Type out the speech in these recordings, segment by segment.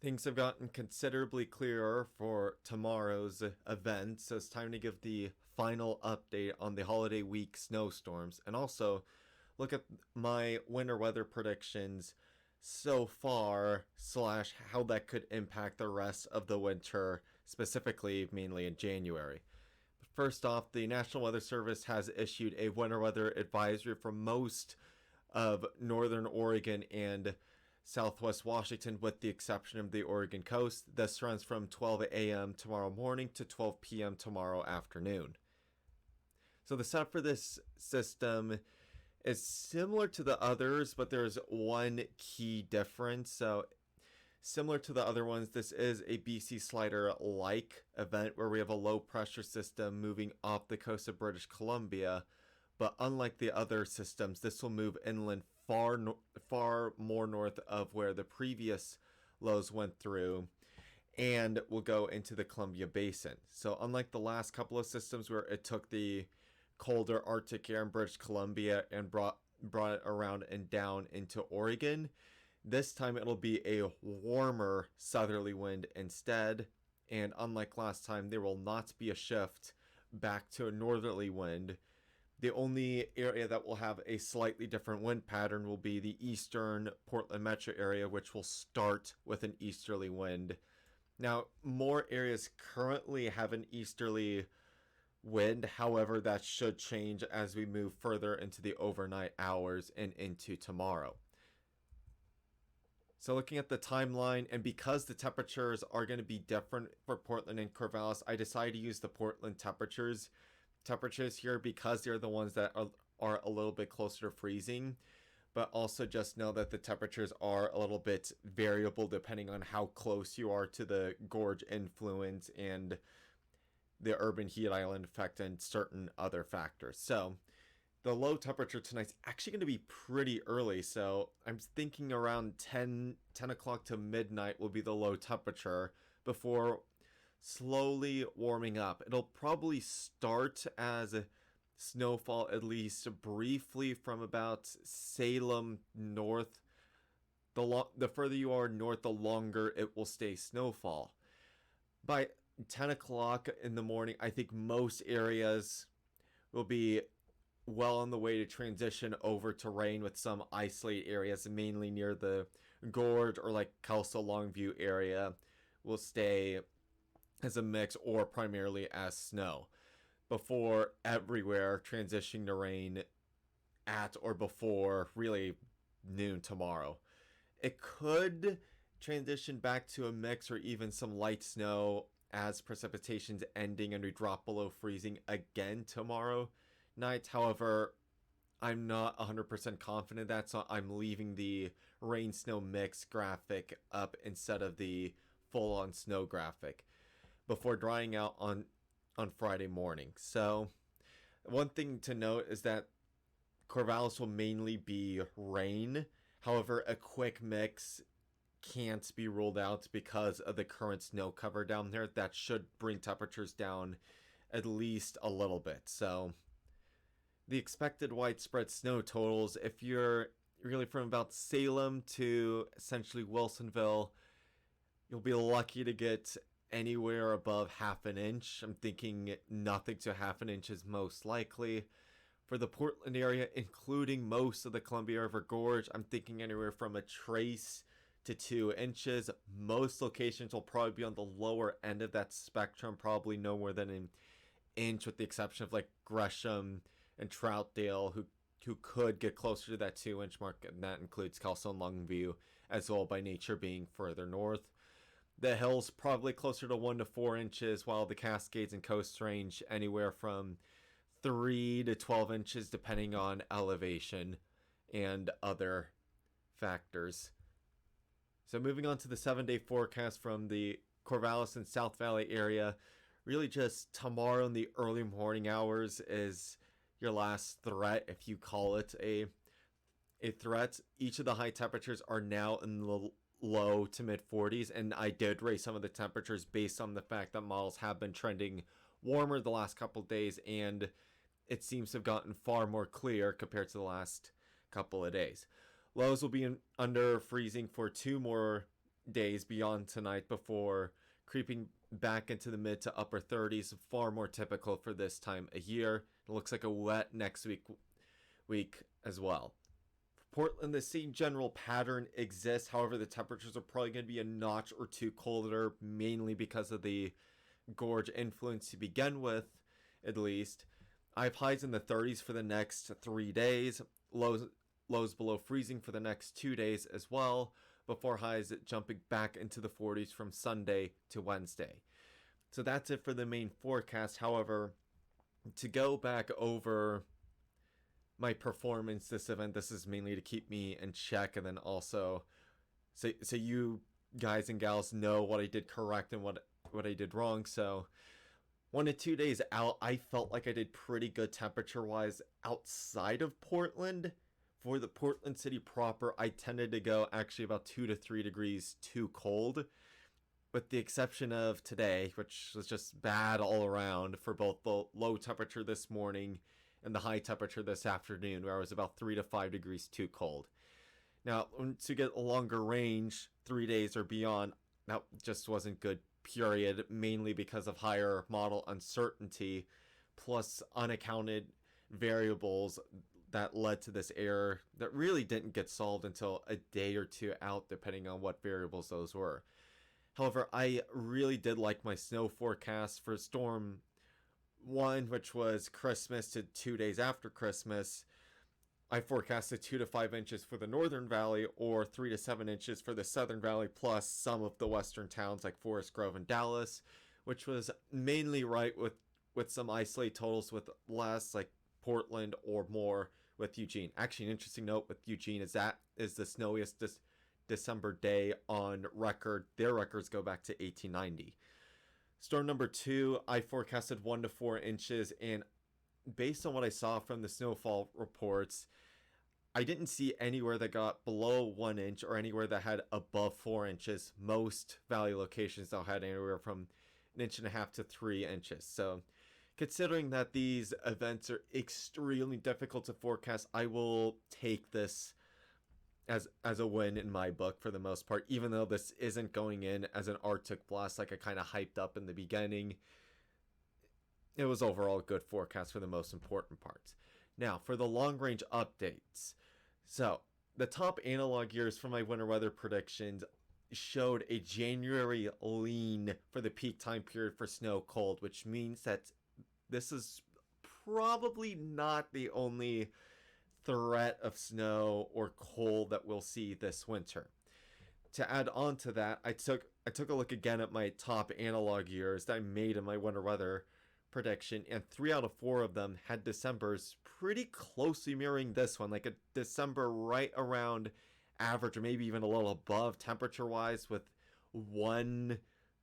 Things have gotten considerably clearer for tomorrow's event, so it's time to give the final update on the holiday week snowstorms and also look at my winter weather predictions so far, slash how that could impact the rest of the winter, specifically mainly in January. First off, the National Weather Service has issued a winter weather advisory for most of northern Oregon and southwest Washington, with the exception of the Oregon coast. This runs from 12 a.m. tomorrow morning to 12 p.m. tomorrow afternoon. So the setup for this system is similar to the others, but there's one key difference. So similar to the other ones, this is a BC Slider like event where we have a low pressure system moving off the coast of British Columbia. But unlike the other systems, this will move inland far more north of where the previous lows went through and will go into the Columbia Basin. So unlike the last couple of systems where it took the colder Arctic air in British Columbia and brought it around and down into Oregon, this time it'll be a warmer southerly wind instead. And unlike last time, there will not be a shift back to a northerly wind. The only area that will have a slightly different wind pattern will be the eastern Portland metro area, which will start with an easterly wind. Now, more areas currently have an easterly wind. However, that should change as we move further into the overnight hours and into tomorrow. So looking at the timeline, and because the temperatures are going to be different for Portland and Corvallis, I decided to use the Portland temperatures here because they're the ones that are a little bit closer to freezing. But also just know that the temperatures are a little bit variable depending on how close you are to the gorge influence and the urban heat island effect and certain other factors. So the low temperature tonight's actually going to be pretty early. So I'm thinking around 10 o'clock to midnight will be the low temperature before slowly warming up. It'll probably start as snowfall, at least briefly, from about Salem north. The further you are north, the longer it will stay snowfall. By 10 o'clock in the morning, I think most areas will be well on the way to transition over to rain, with some isolated areas, mainly near the gorge or like Kelso Longview area, will stay as a mix or primarily as snow, before everywhere transitioning to rain at or before really noon tomorrow. It could transition back to a mix or even some light snow as precipitation's ending and we drop below freezing again tomorrow night. However, I'm not 100% confident that, so I'm leaving the rain snow mix graphic up instead of the full on snow graphic before drying out on Friday morning. So one thing to note is that Corvallis will mainly be rain. However, a quick mix can't be ruled out because of the current snow cover down there. That should bring temperatures down at least a little bit. So the expected widespread snow totals, if you're really from about Salem to essentially Wilsonville, you'll be lucky to get anywhere above half an inch. I'm thinking nothing to half an inch is most likely. For the Portland area, including most of the Columbia River Gorge, I'm thinking anywhere from a trace to 2 inches. Most locations will probably be on the lower end of that spectrum, probably no more than an inch, with the exception of like Gresham and Troutdale, who could get closer to that 2-inch mark, and that includes Kelso and Longview as well, by nature being further north. The hills probably closer to 1 to 4 inches, while the Cascades and Coast Range anywhere from 3 to 12 inches, depending on elevation and other factors. So moving on to the 7-day forecast from the Corvallis and South Valley area, really just tomorrow in the early morning hours is your last threat, if you call it a threat. Each of the high temperatures are now in the low to mid 40s, and I did raise some of the temperatures based on the fact that models have been trending warmer the last couple days, and it seems to have gotten far more clear compared to the last couple of days. Lows will be under freezing for 2 more days beyond tonight before creeping back into the mid to upper 30s, far more typical for this time of year. It looks like a wet next week as well. For Portland, the same general pattern exists. However, the temperatures are probably going to be a notch or two colder, mainly because of the gorge influence to begin with, at least. I have highs in the 30s for the next 3 days, lows below freezing for the next 2 days as well, before highs jumping back into the 40s from Sunday to Wednesday. So that's it for the main forecast. However, to go back over my performance this event, this is mainly to keep me in check, and then also so you guys and gals know what I did correct and what I did wrong. So 1 to 2 days out, I felt like I did pretty good temperature wise outside of Portland. For the Portland city proper, I tended to go actually about 2 to 3 degrees too cold, with the exception of today, which was just bad all around for both the low temperature this morning and the high temperature this afternoon, where I was about 3 to 5 degrees too cold. Now, to get a longer range, 3 days or beyond, that just wasn't good, period, mainly because of higher model uncertainty, plus unaccounted variables that led to this error that really didn't get solved until a day or two out, depending on what variables those were. However, I really did like my snow forecast for Storm 1, which was Christmas to 2 days after Christmas. I forecasted 2 to 5 inches for the Northern Valley, or 3 to 7 inches for the Southern Valley, plus some of the western towns like Forest Grove and Dallas, which was mainly right with some isolated totals with less, like Portland or more with Eugene. Actually, an interesting note with Eugene is that is the snowiest December day on record. Their records go back to 1890. Storm number 2, I forecasted 1 to 4 inches, and based on what I saw from the snowfall reports, I didn't see anywhere that got below 1 inch or anywhere that had above 4 inches. Most valley locations now had anywhere from 1.5 to 3 inches. So considering that these events are extremely difficult to forecast, I will take this as a win in my book for the most part, even though this isn't going in as an Arctic blast like I kind of hyped up in the beginning. It was overall a good forecast for the most important parts. Now, for the long-range updates. So, the top analog years for my winter weather predictions showed a January lean for the peak time period for snow cold, which means that this is probably not the only threat of snow or cold that we'll see this winter. To add on to that, I took a look again at my top analog years that I made in my winter weather prediction, and 3 out of 4 of them had Decembers pretty closely mirroring this one, like a December right around average, or maybe even a little above temperature wise, with one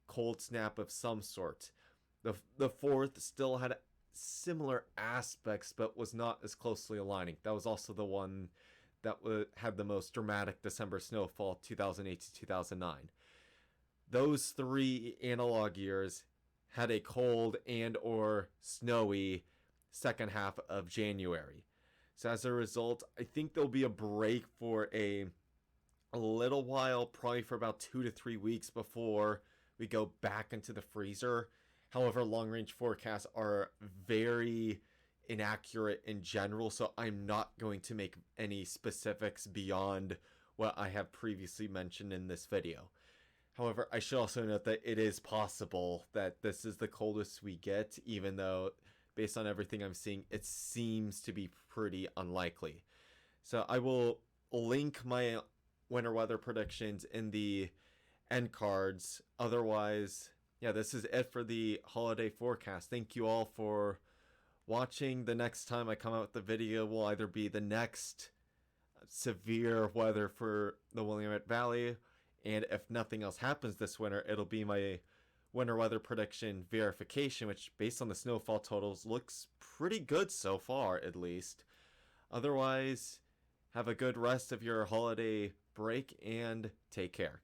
cold snap of some sort. The fourth still had similar aspects, but was not as closely aligning. That was also the one that had the most dramatic December snowfall, 2008 to 2009. Those 3 analog years had a cold and or snowy second half of January. So as a result, I think there'll be a break for a little while, probably for about 2 to 3 weeks before we go back into the freezer. However, long-range forecasts are very inaccurate in general, so I'm not going to make any specifics beyond what I have previously mentioned in this video. However, I should also note that it is possible that this is the coldest we get, even though, based on everything I'm seeing, it seems to be pretty unlikely. So I will link my winter weather predictions in the end cards. Otherwise, yeah, this is it for the holiday forecast. Thank you all for watching. The next time I come out with the video will either be the next severe weather for the Willamette Valley, and if nothing else happens this winter, it'll be my winter weather prediction verification, which, based on the snowfall totals, looks pretty good so far, at least. Otherwise, have a good rest of your holiday break and take care.